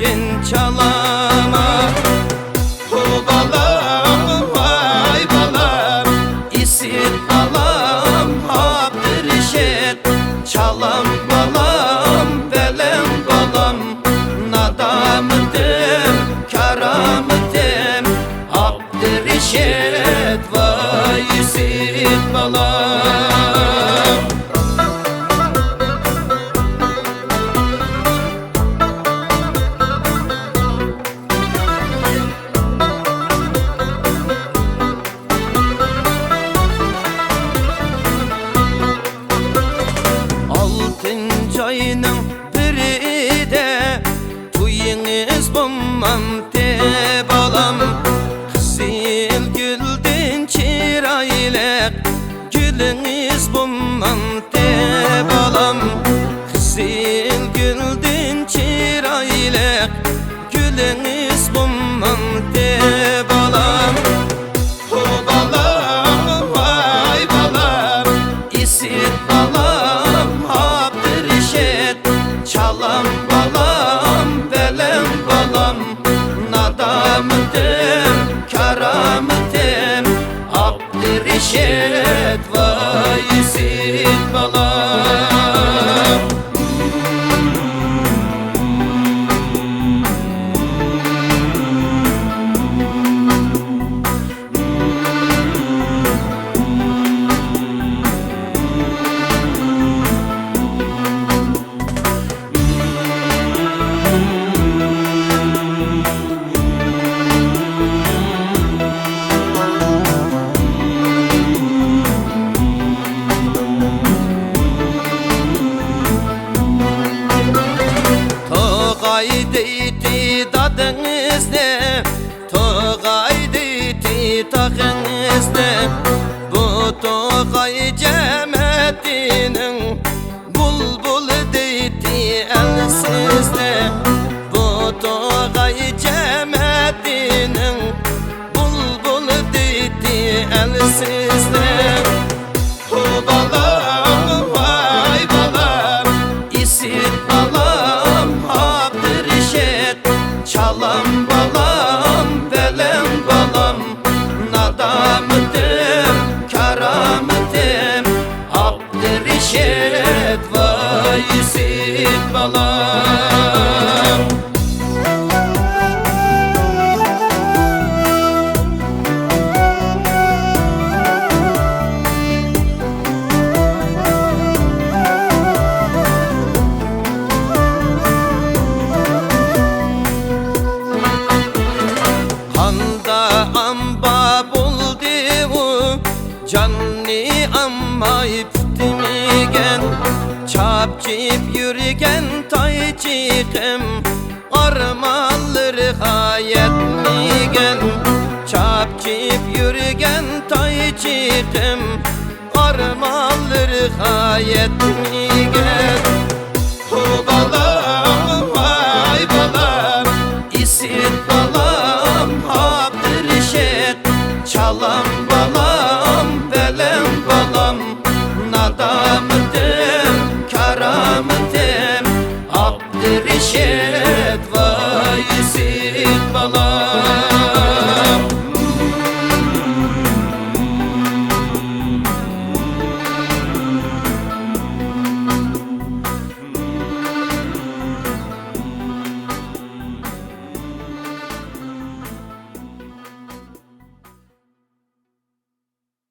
güldün çalama. Hu balam vay balam, isit balam Abdülreşit. Çalam balam belem balam, nadamıdım karamıdım Abdülreşit vay isit balam. Altıncı ayının biride tuyunuz bulmamdı balam. Kızıl güldün çiraylık gülünüz bulmamdı balam. Kızıl güldün çiraylık gülünüz bulmamdı balam. Hu balam vay balam, isit balam Abdülreşit. Çalam balam belem balam, nadamıdım karamıdım Abdülreşit vay isit balam. Toğaydı tadınız ne, toğaydı takınız ne? Bu toğay cemiyetinin bulbul deydi elsiz ne? Bu toğay cemiyetinin bulbul deydi elsiz ne? Hu balam vay balam, isit balam Abdülreşit. Çalam balam belem balam, nadamıdım karamıdım Abdülreşit vay isit balam. Kanda amba buldu u canni amma iptimigen. Çapçıp yürügen taycıkım armalları hayetmigen. Çapçıp yürügen taycıkım armalları hayetmigen.